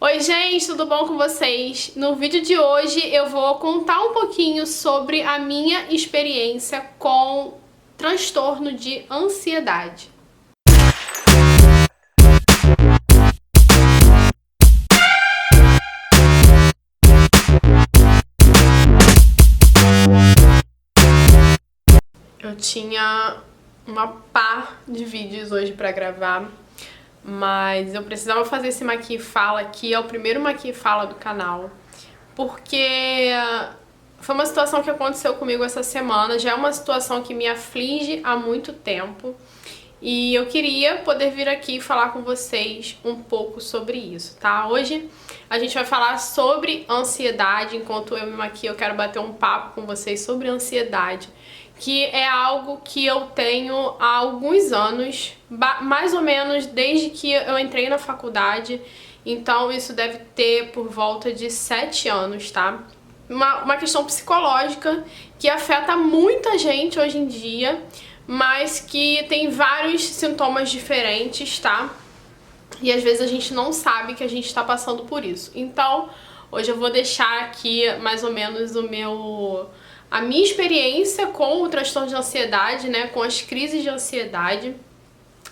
Oi gente, tudo bom com vocês? No vídeo de hoje eu vou contar um pouquinho sobre a minha experiência com transtorno de ansiedade. Eu tinha uma pá de vídeos hoje pra gravar, mas eu precisava fazer esse Maqui Fala aqui, é o primeiro Maqui Fala do canal, porque foi uma situação que aconteceu comigo essa semana, já é uma situação que me aflige há muito tempo, e eu queria poder vir aqui falar com vocês um pouco sobre isso, tá? Hoje a gente vai falar sobre ansiedade, enquanto eu e Maqui eu quero bater um papo com vocês sobre ansiedade, que é algo que eu tenho há alguns anos, mais ou menos desde que eu entrei na faculdade, então isso deve ter por volta de 7 anos, tá? Uma questão psicológica que afeta muita gente hoje em dia, mas que tem vários sintomas diferentes, tá? E às vezes a gente não sabe que a gente tá passando por isso. Então, hoje eu vou deixar aqui mais ou menos a minha experiência com o transtorno de ansiedade, né, com as crises de ansiedade.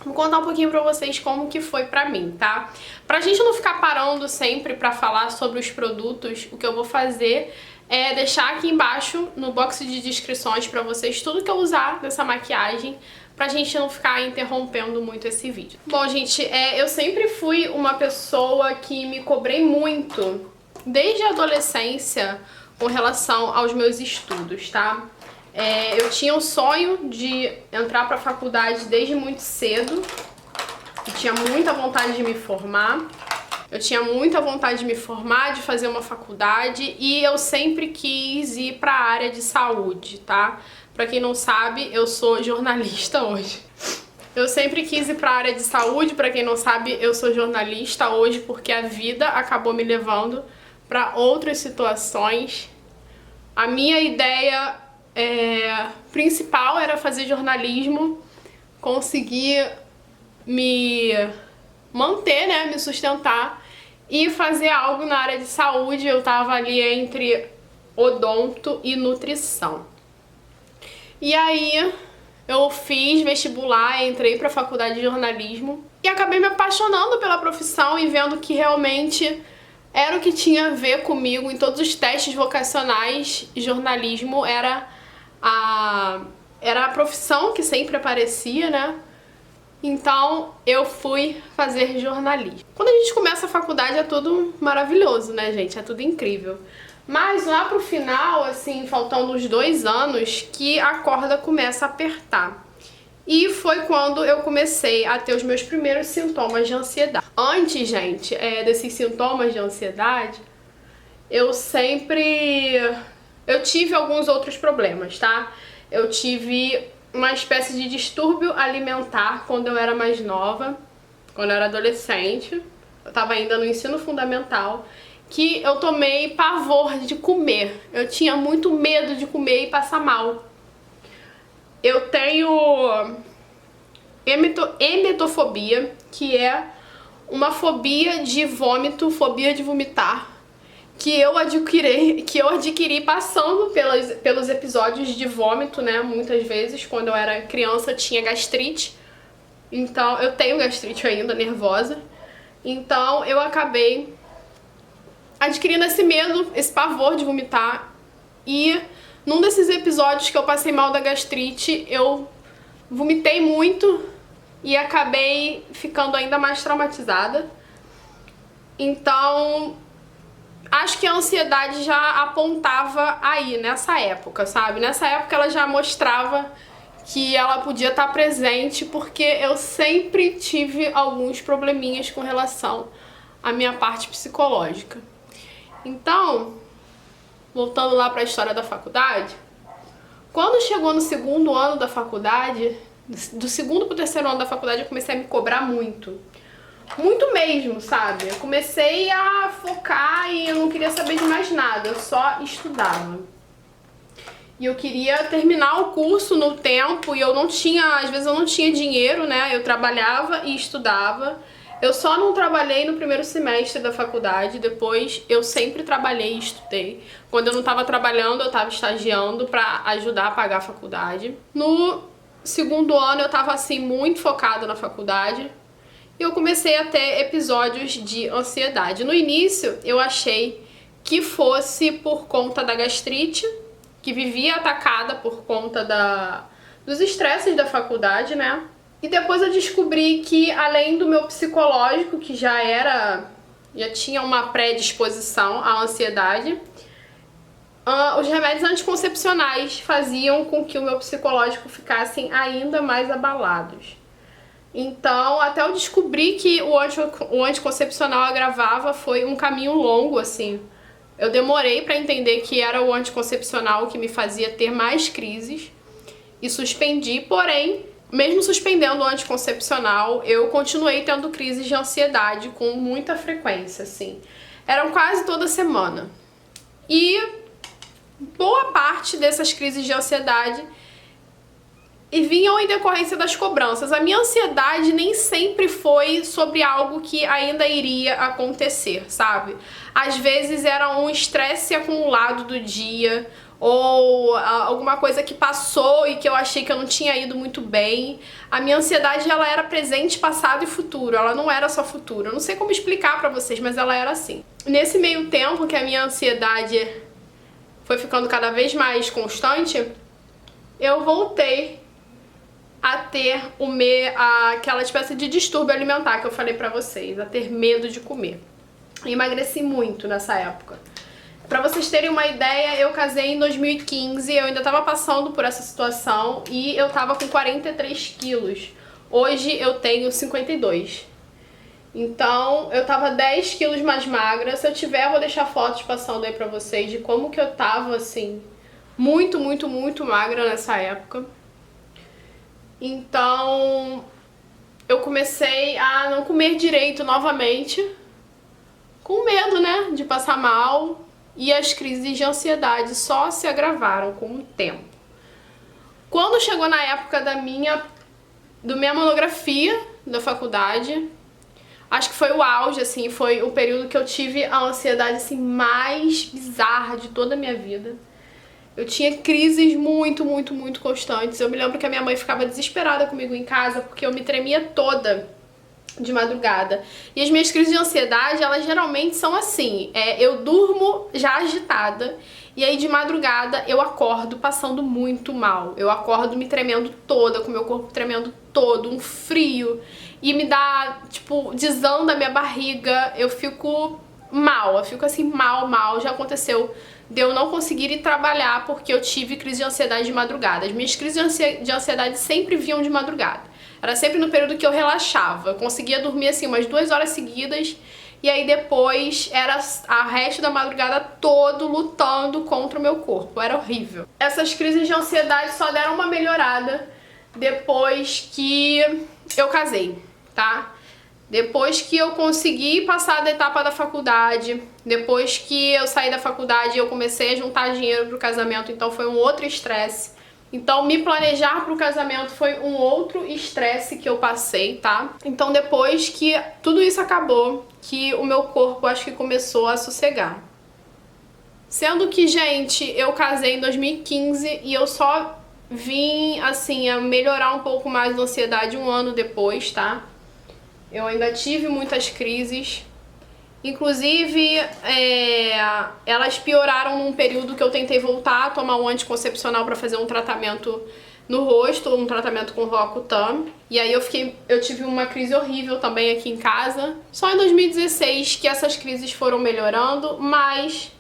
Vou contar um pouquinho pra vocês como que foi pra mim, tá? Pra gente não ficar parando sempre pra falar sobre os produtos, o que eu vou fazer é deixar aqui embaixo no box de descrições pra vocês tudo que eu usar dessa maquiagem, pra gente não ficar interrompendo muito esse vídeo. Bom, gente, eu sempre fui uma pessoa que me cobrei muito, desde a adolescência, com relação aos meus estudos, tá? Eu tinha o sonho de entrar pra faculdade desde muito cedo, eu tinha muita vontade de me formar, de fazer uma faculdade, e eu sempre quis ir pra área de saúde, tá? Pra quem não sabe, eu sou jornalista hoje. Eu sempre quis ir pra área de saúde, pra quem não sabe, eu sou jornalista hoje porque a vida acabou me levando pra outras situações. A minha ideia principal era fazer jornalismo, conseguir me manter, né, me sustentar e fazer algo na área de saúde. Eu tava ali entre odonto e nutrição. E aí eu fiz vestibular, entrei pra faculdade de jornalismo e acabei me apaixonando pela profissão e vendo que realmente era o que tinha a ver comigo. Em todos os testes vocacionais, jornalismo era a profissão que sempre aparecia, né? Então eu fui fazer jornalismo. Quando a gente começa a faculdade é tudo maravilhoso, né, gente? É tudo incrível. Mas lá pro final, assim, faltando uns 2 anos, que a corda começa a apertar. E foi quando eu comecei a ter os meus primeiros sintomas de ansiedade. Antes, gente, desses sintomas de ansiedade, eu tive alguns outros problemas, tá? Eu tive uma espécie de distúrbio alimentar quando eu era mais nova, quando eu era adolescente. Eu tava ainda no ensino fundamental, que eu tomei pavor de comer. Eu tinha muito medo de comer e passar mal. Eu tenho emetofobia, que é uma fobia de vômito, fobia de vomitar, que eu adquiri passando pelos episódios de vômito, né? Muitas vezes, quando eu era criança, tinha gastrite. Então, eu tenho gastrite ainda, nervosa. Então, eu acabei adquirindo esse medo, esse pavor de vomitar. E num desses episódios que eu passei mal da gastrite, eu vomitei muito e acabei ficando ainda mais traumatizada. Então, acho que a ansiedade já apontava aí, nessa época, sabe? Nessa época ela já mostrava que ela podia estar presente, porque eu sempre tive alguns probleminhas com relação à minha parte psicológica. Então, voltando lá para a história da faculdade, quando chegou no segundo ano da faculdade, do segundo pro terceiro ano da faculdade, eu comecei a me cobrar muito. Muito mesmo, sabe? Eu comecei a focar e eu não queria saber de mais nada, eu só estudava. E eu queria terminar o curso no tempo e eu não tinha, às vezes eu não tinha dinheiro, né? Eu trabalhava e estudava. Eu só não trabalhei no primeiro semestre da faculdade, depois eu sempre trabalhei e estudei. Quando eu não estava trabalhando, eu estava estagiando para ajudar a pagar a faculdade. No segundo ano eu estava assim muito focada na faculdade e eu comecei a ter episódios de ansiedade. No início eu achei que fosse por conta da gastrite, que vivia atacada por conta dos estresses da faculdade, né? E depois eu descobri que, além do meu psicológico, que já tinha uma predisposição à ansiedade, os remédios anticoncepcionais faziam com que o meu psicológico ficasse ainda mais abalados. Então, até eu descobrir que o anticoncepcional agravava, foi um caminho longo, assim. Eu demorei para entender que era o anticoncepcional que me fazia ter mais crises e suspendi, porém, mesmo suspendendo o anticoncepcional, eu continuei tendo crises de ansiedade com muita frequência, assim. Eram quase toda semana. E boa parte dessas crises de ansiedade vinham em decorrência das cobranças. A minha ansiedade nem sempre foi sobre algo que ainda iria acontecer, sabe? Às vezes era um estresse acumulado do dia, ou alguma coisa que passou e que eu achei que eu não tinha ido muito bem. A minha ansiedade, ela era presente, passado e futuro, ela não era só futuro. Eu não sei como explicar pra vocês, mas ela era assim. Nesse meio tempo que a minha ansiedade foi ficando cada vez mais constante, eu voltei a ter aquela espécie de distúrbio alimentar que eu falei pra vocês, a ter medo de comer. Eu emagreci muito nessa época. Pra vocês terem uma ideia, eu casei em 2015, eu ainda tava passando por essa situação e eu tava com 43 quilos. Hoje eu tenho 52. Então, eu tava 10 quilos mais magra. Se eu tiver, eu vou deixar fotos passando aí pra vocês de como que eu tava, assim, muito, muito, muito magra nessa época. Então, eu comecei a não comer direito novamente, com medo, né, de passar mal. E as crises de ansiedade só se agravaram com o tempo. Quando chegou na época da minha monografia da faculdade, acho que foi o auge, assim, foi o período que eu tive a ansiedade, assim, mais bizarra de toda a minha vida. Eu tinha crises muito, muito, muito constantes. Eu me lembro que a minha mãe ficava desesperada comigo em casa porque eu me tremia toda de madrugada. E as minhas crises de ansiedade, elas geralmente são assim, eu durmo já agitada e aí de madrugada eu acordo passando muito mal. Eu acordo me tremendo toda, com meu corpo tremendo todo, um frio, e me dá, tipo, desanda a minha barriga, eu fico mal, eu fico assim mal. Já aconteceu de eu não conseguir ir trabalhar porque eu tive crise de ansiedade de madrugada. As minhas crises de ansiedade sempre vinham de madrugada. Era sempre no período que eu relaxava. Eu conseguia dormir assim umas 2 horas seguidas e aí depois era a resto da madrugada todo lutando contra o meu corpo. Era horrível. Essas crises de ansiedade só deram uma melhorada depois que eu casei, tá? Depois que eu consegui passar da etapa da faculdade, depois que eu saí da faculdade eu comecei a juntar dinheiro pro casamento, então foi um outro estresse. Então, me planejar pro casamento foi um outro estresse que eu passei, tá? Então, depois que tudo isso acabou, que o meu corpo acho que começou a sossegar. Sendo que, gente, eu casei em 2015 e eu só vim, assim, a melhorar um pouco mais da ansiedade um ano depois, tá? Eu ainda tive muitas crises. Inclusive, elas pioraram num período que eu tentei voltar a tomar um anticoncepcional para fazer um tratamento no rosto, um tratamento com Roacutan. E aí eu tive uma crise horrível também aqui em casa. Só em 2016 que essas crises foram melhorando, mas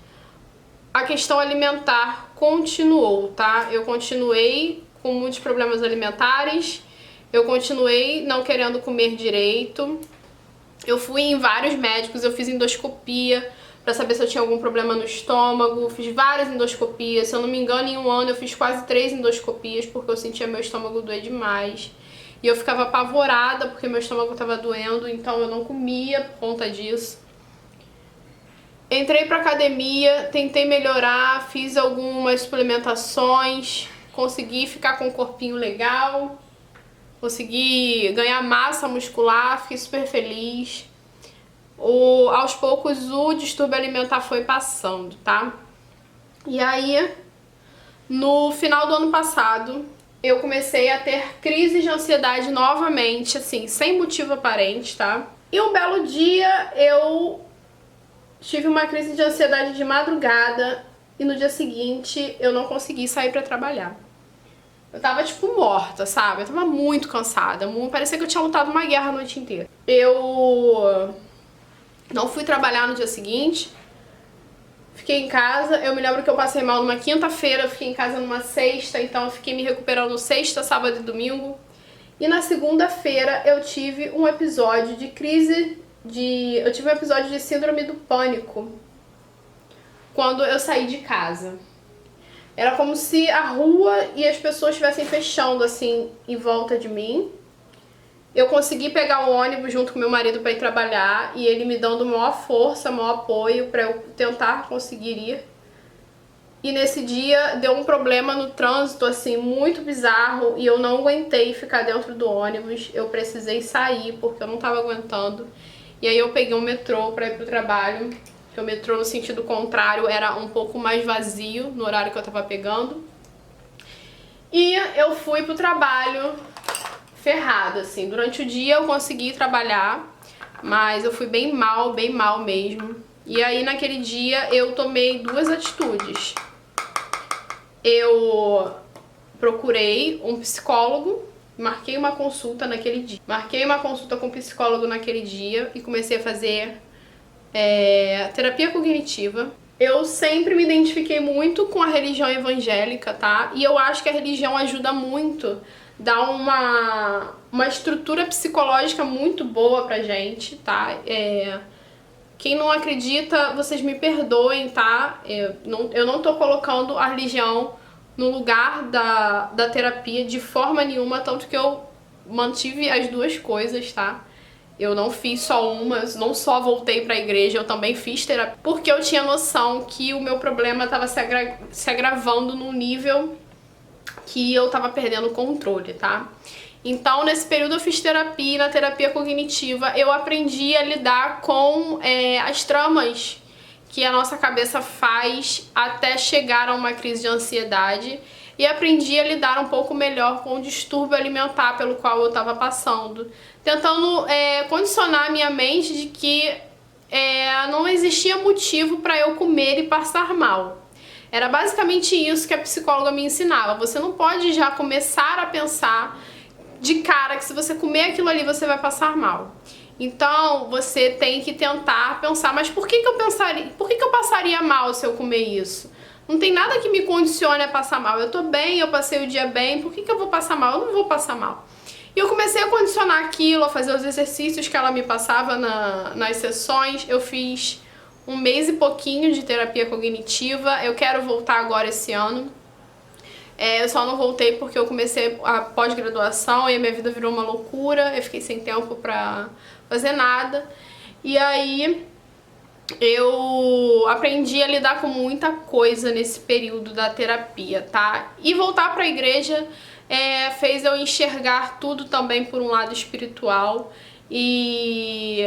a questão alimentar continuou, tá? Eu continuei com muitos problemas alimentares, eu continuei não querendo comer direito. Eu fui em vários médicos, eu fiz endoscopia pra saber se eu tinha algum problema no estômago, fiz várias endoscopias, se eu não me engano em um ano eu fiz quase 3 endoscopias porque eu sentia meu estômago doer demais. E eu ficava apavorada porque meu estômago tava doendo, então eu não comia por conta disso. Entrei pra academia, tentei melhorar, fiz algumas suplementações, consegui ficar com um corpinho legal. consegui ganhar massa muscular, fiquei super feliz. Aos poucos o distúrbio alimentar foi passando, tá? E aí, no final do ano passado, eu comecei a ter crises de ansiedade novamente, assim, sem motivo aparente, tá? E um belo dia eu tive uma crise de ansiedade de madrugada e no dia seguinte eu não consegui sair pra trabalhar. Eu tava, tipo, morta, sabe? Eu tava muito cansada, parecia que eu tinha lutado uma guerra a noite inteira. Eu não fui trabalhar no dia seguinte, fiquei em casa. Eu me lembro que eu passei mal numa quinta-feira, eu fiquei em casa numa sexta, então eu fiquei me recuperando sexta, sábado e domingo. E na segunda-feira eu tive um episódio de eu tive um episódio de síndrome do pânico quando eu saí de casa. Era como se a rua e as pessoas estivessem fechando assim em volta de mim. Eu consegui pegar o ônibus junto com meu marido para ir trabalhar e ele me dando maior força, maior apoio para eu tentar conseguir ir. E nesse dia deu um problema no trânsito, assim, muito bizarro, e eu não aguentei ficar dentro do ônibus. Eu precisei sair porque eu não tava aguentando. E aí eu peguei um metrô para ir pro trabalho. O metrô no sentido contrário era um pouco mais vazio no horário que eu tava pegando. E eu fui pro trabalho ferrada, assim. Durante o dia eu consegui trabalhar, mas eu fui bem mal mesmo. E aí naquele dia eu tomei duas atitudes. Eu procurei um psicólogo, marquei uma consulta naquele dia. Marquei uma consulta com um psicólogo naquele dia e comecei a fazer terapia cognitiva. Eu sempre me identifiquei muito com a religião evangélica, tá? E eu acho que a religião ajuda muito, dá uma estrutura psicológica muito boa pra gente, tá? Quem não acredita, vocês me perdoem, tá? Eu não tô colocando a religião no lugar da terapia de forma nenhuma, tanto que eu mantive as duas coisas, tá? Eu não fiz só uma, eu não só voltei pra igreja, eu também fiz terapia, porque eu tinha noção que o meu problema tava se agravando num nível que eu tava perdendo o controle, tá? Então, nesse período eu fiz terapia, e na terapia cognitiva eu aprendi a lidar com as tramas que a nossa cabeça faz até chegar a uma crise de ansiedade, e aprendi a lidar um pouco melhor com o distúrbio alimentar pelo qual eu estava passando, tentando condicionar a minha mente de que não existia motivo para eu comer e passar mal. Era basicamente isso que a psicóloga me ensinava. Você não pode já começar a pensar de cara que se você comer aquilo ali você vai passar mal. Então você tem que tentar pensar, mas por que eu passaria mal se eu comer isso? Não tem nada que me condicione a passar mal. Eu tô bem, eu passei o dia bem, por que eu vou passar mal? Eu não vou passar mal. E eu comecei a condicionar aquilo, a fazer os exercícios que ela me passava nas sessões. Eu fiz 1 mês e pouquinho de terapia cognitiva. Eu quero voltar agora esse ano. Eu só não voltei porque eu comecei a pós-graduação e a minha vida virou uma loucura. Eu fiquei sem tempo pra fazer nada. E aí eu aprendi a lidar com muita coisa nesse período da terapia, tá? E voltar pra igreja fez eu enxergar tudo também por um lado espiritual. E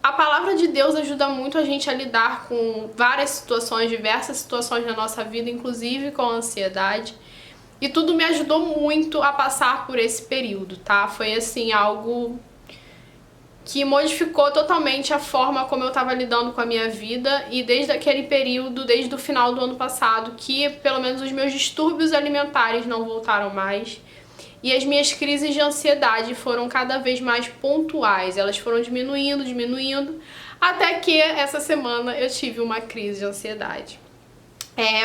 a palavra de Deus ajuda muito a gente a lidar com várias situações, diversas situações na nossa vida, inclusive com a ansiedade. E tudo me ajudou muito a passar por esse período, tá? Foi assim, algo que modificou totalmente a forma como eu tava lidando com a minha vida, e desde aquele período, desde o final do ano passado, que pelo menos os meus distúrbios alimentares não voltaram mais. E as minhas crises de ansiedade foram cada vez mais pontuais, elas foram diminuindo, até que essa semana eu tive uma crise de ansiedade.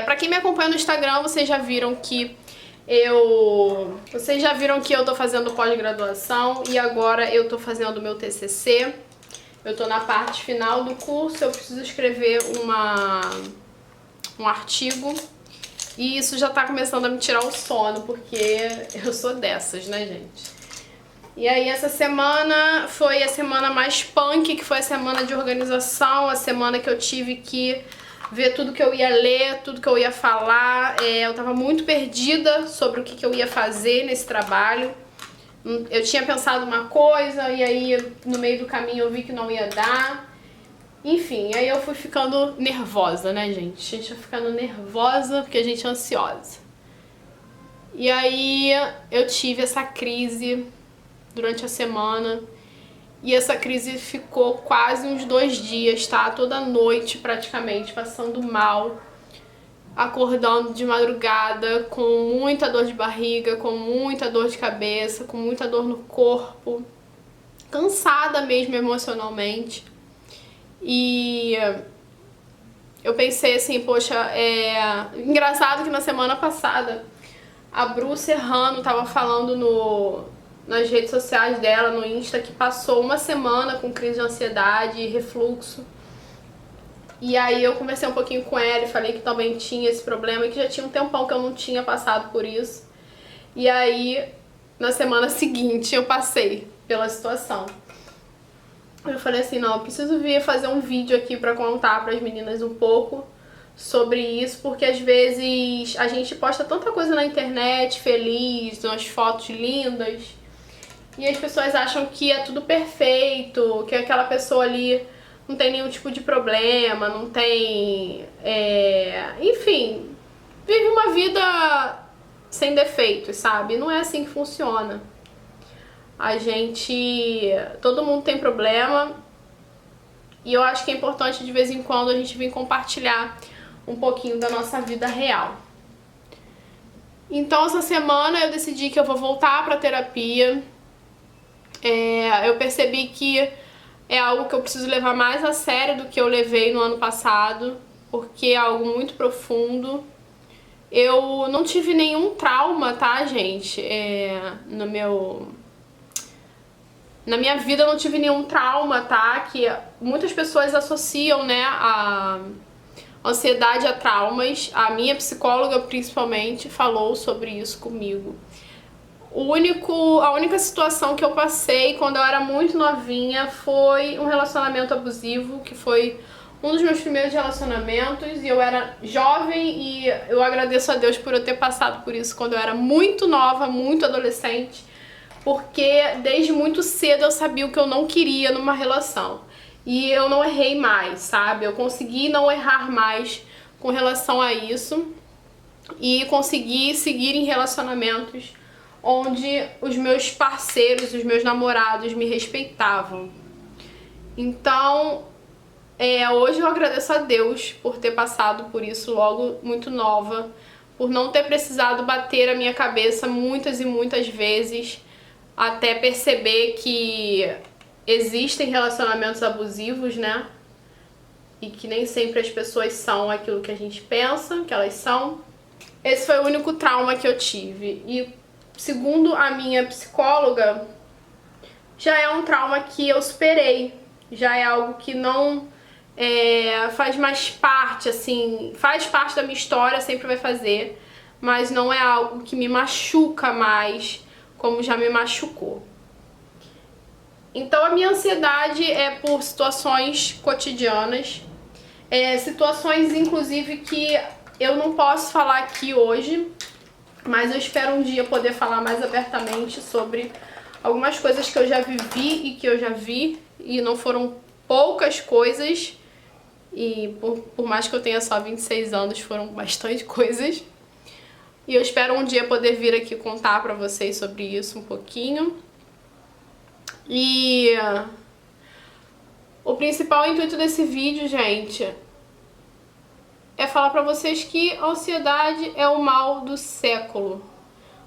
Pra quem me acompanha no Instagram, vocês já viram que eu tô fazendo pós-graduação e agora eu tô fazendo o meu TCC. Eu tô na parte final do curso, eu preciso escrever um artigo. E isso já tá começando a me tirar o sono, porque eu sou dessas, né, gente? E aí essa semana foi a semana mais punk, que foi a semana de organização, a semana que eu tive que ver tudo que eu ia ler, tudo que eu ia falar. Eu tava muito perdida sobre o que eu ia fazer nesse trabalho. Eu tinha pensado uma coisa e aí no meio do caminho eu vi que não ia dar. Enfim, aí eu fui ficando nervosa, né, gente? A gente vai ficando nervosa porque a gente é ansiosa. E aí eu tive essa crise durante a semana. E essa crise ficou quase uns 2 dias, tá? Toda noite praticamente, passando mal. Acordando de madrugada com muita dor de barriga, com muita dor de cabeça, com muita dor no corpo. Cansada mesmo emocionalmente. E eu pensei assim, poxa, engraçado que na semana passada a Bru Serrano tava falando nas redes sociais dela, no Insta, que passou uma semana com crise de ansiedade e refluxo. E aí eu conversei um pouquinho com ela e falei que também tinha esse problema e que já tinha um tempão que eu não tinha passado por isso. E aí, na semana seguinte, eu passei pela situação. Eu falei assim, não, eu preciso vir fazer um vídeo aqui pra contar pras meninas um pouco sobre isso, porque às vezes a gente posta tanta coisa na internet, feliz, umas fotos lindas, e as pessoas acham que é tudo perfeito, que aquela pessoa ali não tem nenhum tipo de problema, não tem... enfim, vive uma vida sem defeitos, sabe? Não é assim que funciona. Todo mundo tem problema, e eu acho que é importante de vez em quando a gente vir compartilhar um pouquinho da nossa vida real. Então essa semana eu decidi que eu vou voltar pra terapia. Eu percebi que é algo que eu preciso levar mais a sério do que eu levei no ano passado, porque é algo muito profundo. Eu não tive nenhum trauma, tá, gente? Na minha vida eu não tive nenhum trauma, tá? Que muitas pessoas associam, né, a ansiedade a traumas. A minha psicóloga, principalmente, falou sobre isso comigo. A única situação que eu passei quando eu era muito novinha foi um relacionamento abusivo, que foi um dos meus primeiros relacionamentos, e eu era jovem, e eu agradeço a Deus por eu ter passado por isso quando eu era muito nova, muito adolescente, porque desde muito cedo eu sabia o que eu não queria numa relação. E eu não errei mais, sabe? Eu consegui não errar mais com relação a isso e consegui seguir em relacionamentos onde os meus parceiros, os meus namorados me respeitavam. Então, hoje eu agradeço a Deus por ter passado por isso logo muito nova, por não ter precisado bater a minha cabeça muitas e muitas vezes até perceber que existem relacionamentos abusivos, né? E que nem sempre as pessoas são aquilo que a gente pensa que elas são. Esse foi o único trauma que eu tive. E segundo a minha psicóloga, já é um trauma que eu superei. Já é algo que não faz mais parte, assim, faz parte da minha história, sempre vai fazer, mas não é algo que me machuca mais, como já me machucou. Então a minha ansiedade é por situações cotidianas, situações inclusive que eu não posso falar aqui hoje, mas eu espero um dia poder falar mais abertamente sobre algumas coisas que eu já vivi e que eu já vi, e não foram poucas coisas, e por mais que eu tenha só 26 anos, foram bastante coisas. E eu espero um dia poder vir aqui contar pra vocês sobre isso um pouquinho. E o principal intuito desse vídeo, gente, é falar pra vocês que a ansiedade é o mal do século.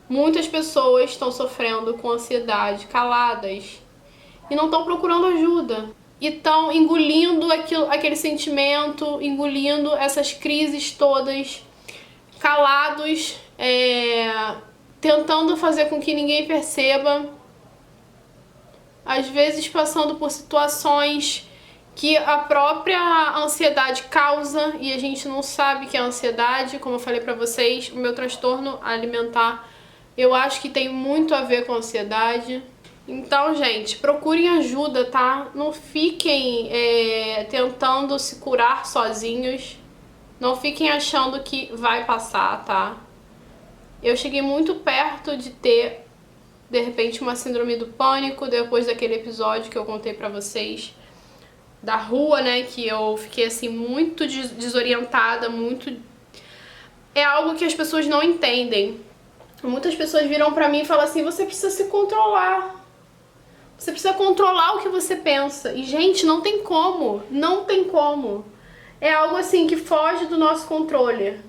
Muitas pessoas estão sofrendo com ansiedade, caladas, e não estão procurando ajuda. E estão engolindo aquele sentimento, engolindo essas crises todas, calados, tentando fazer com que ninguém perceba. Às vezes passando por situações que a própria ansiedade causa e a gente não sabe que é ansiedade. Como eu falei pra vocês, o meu transtorno alimentar, eu acho que tem muito a ver com ansiedade. Então, gente, procurem ajuda, tá? Não fiquem tentando se curar sozinhos. Não fiquem achando que vai passar, tá? Eu cheguei muito perto de ter, de repente, uma síndrome do pânico depois daquele episódio que eu contei pra vocês da rua, né? Que eu fiquei, assim, muito desorientada, muito... É algo que as pessoas não entendem. Muitas pessoas viram pra mim e falam assim, você precisa se controlar. Você precisa controlar o que você pensa. E, gente, não tem como. Não tem como. É algo, assim, que foge do nosso controle.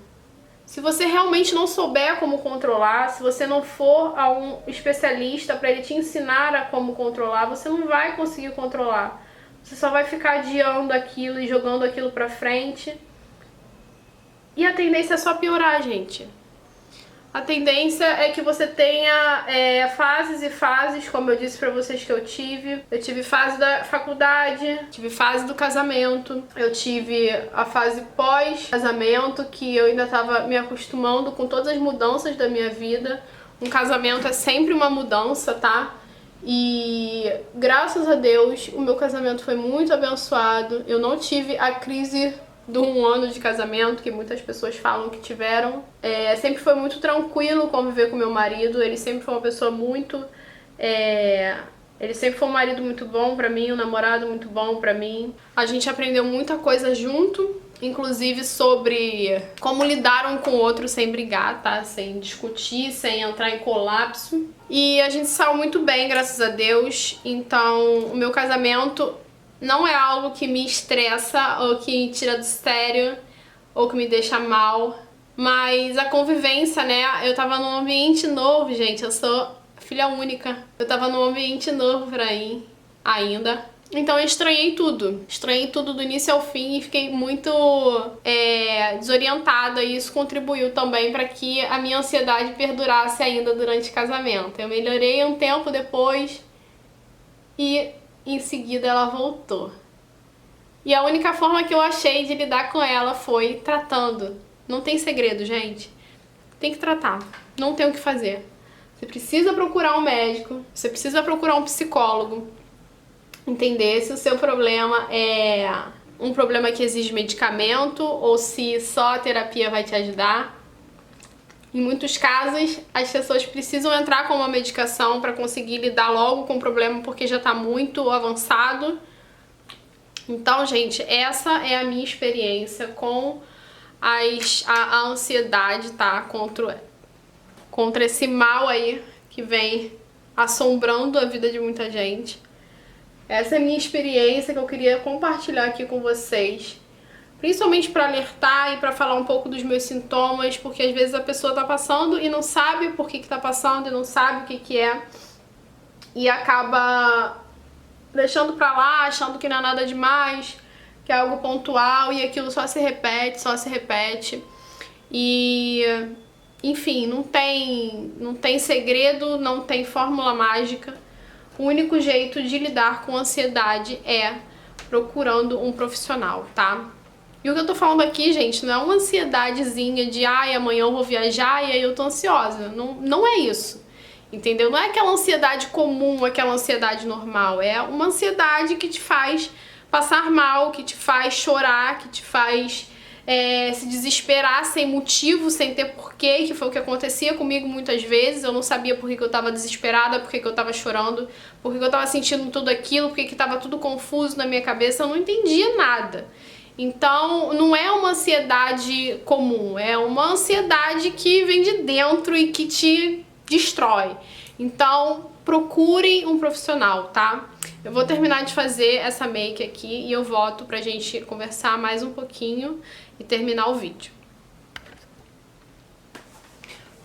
Se você realmente não souber como controlar, se você não for a um especialista para ele te ensinar a como controlar, você não vai conseguir controlar. Você só vai ficar adiando aquilo e jogando aquilo pra frente. E a tendência é só piorar, gente. A tendência é que você tenha fases e fases, como eu disse pra vocês que eu tive. Eu tive fase da faculdade, tive fase do casamento, eu tive a fase pós-casamento, que eu ainda tava me acostumando com todas as mudanças da minha vida. Um casamento é sempre uma mudança, tá? E graças a Deus, o meu casamento foi muito abençoado. Eu não tive a crise de um ano de casamento, que muitas pessoas falam que tiveram. Sempre foi muito tranquilo conviver com meu marido, ele sempre foi uma pessoa muito... Ele sempre foi um marido muito bom pra mim, um namorado muito bom pra mim. A gente aprendeu muita coisa junto, inclusive sobre como lidar um com o outro sem brigar, tá? Sem discutir, sem entrar em colapso. E a gente saiu muito bem, graças a Deus. Então, o meu casamento não é algo que me estressa ou que me tira do sério ou que me deixa mal, mas a convivência, né? Eu tava num ambiente novo, gente, eu sou filha única. Eu tava num ambiente novo pra mim ainda. Então eu estranhei tudo do início ao fim e fiquei muito desorientada, e isso contribuiu também para que a minha ansiedade perdurasse ainda durante o casamento. Eu melhorei um tempo depois e em seguida ela voltou. E a única forma que eu achei de lidar com ela foi tratando. Não tem segredo, gente. Tem que tratar. Não tem o que fazer. Você precisa procurar um médico, você precisa procurar um psicólogo, entender se o seu problema é um problema que exige medicamento ou se só a terapia vai te ajudar. Em muitos casos, as pessoas precisam entrar com uma medicação para conseguir lidar logo com o problema porque já está muito avançado. Então, gente, essa é a minha experiência com a ansiedade, tá? Contra esse mal aí que vem assombrando a vida de muita gente. Essa é a minha experiência que eu queria compartilhar aqui com vocês. Principalmente para alertar e para falar um pouco dos meus sintomas, porque às vezes a pessoa tá passando e não sabe por que tá passando e não sabe o que que é. E acaba deixando pra lá, achando que não é nada demais, que é algo pontual, e aquilo só se repete. E, enfim, não tem segredo, não tem fórmula mágica. O único jeito de lidar com ansiedade é procurando um profissional, tá? E o que eu tô falando aqui, gente, não é uma ansiedadezinha de ai, amanhã eu vou viajar e aí eu tô ansiosa. Não é isso. Entendeu? Não é aquela ansiedade comum, aquela ansiedade normal. É uma ansiedade que te faz passar mal, que te faz chorar, que te faz se desesperar sem motivo, sem ter porquê, que foi o que acontecia comigo muitas vezes. Eu não sabia por que eu tava desesperada, por que eu tava chorando, por que eu tava sentindo tudo aquilo, por que tava tudo confuso na minha cabeça. Eu não entendia nada. Então, não é uma ansiedade comum, é uma ansiedade que vem de dentro e que te destrói. Então, procurem um profissional, tá? Eu vou terminar de fazer essa make aqui e eu volto pra gente conversar mais um pouquinho e terminar o vídeo.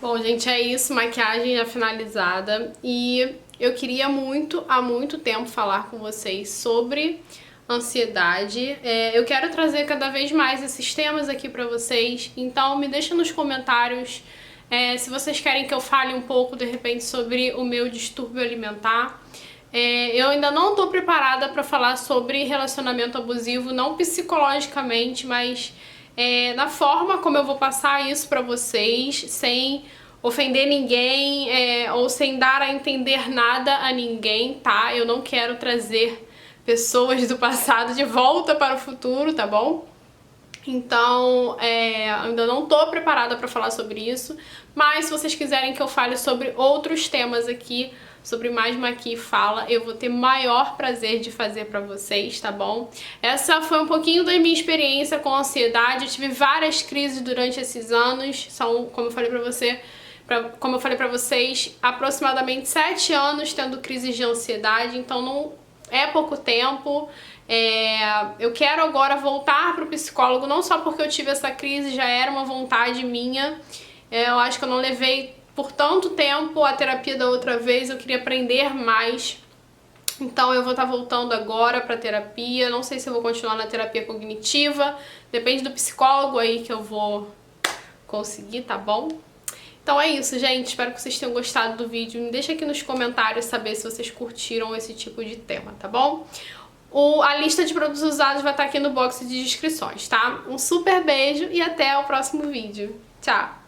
Bom, gente, é isso, maquiagem já finalizada, e eu queria há muito tempo falar com vocês sobre ansiedade. Eu quero trazer cada vez mais esses temas aqui pra vocês, então me deixa nos comentários se vocês querem que eu fale um pouco, de repente, sobre o meu distúrbio alimentar. Eu ainda não tô preparada pra falar sobre relacionamento abusivo, não psicologicamente, mas na forma como eu vou passar isso pra vocês, sem ofender ninguém ou sem dar a entender nada a ninguém, tá? Eu não quero trazer pessoas do passado de volta para o futuro, tá bom? Então, ainda não tô preparada pra falar sobre isso, mas se vocês quiserem que eu fale sobre outros temas aqui, sobre mais Maqui Fala, eu vou ter maior prazer de fazer pra vocês, tá bom? Essa foi um pouquinho da minha experiência com ansiedade. Eu tive várias crises durante esses anos, são, como eu falei pra vocês, aproximadamente 7 anos tendo crises de ansiedade, então não é pouco tempo. Eu quero agora voltar pro psicólogo, não só porque eu tive essa crise, já era uma vontade minha. Eu acho que eu não levei por tanto tempo a terapia da outra vez, eu queria aprender mais. Então eu vou estar voltando agora pra terapia, não sei se eu vou continuar na terapia cognitiva, depende do psicólogo aí que eu vou conseguir, tá bom? Então é isso, gente, espero que vocês tenham gostado do vídeo, me deixa aqui nos comentários saber se vocês curtiram esse tipo de tema, tá bom? A lista de produtos usados vai estar aqui no box de descrições, tá? Um super beijo e até o próximo vídeo. Tchau!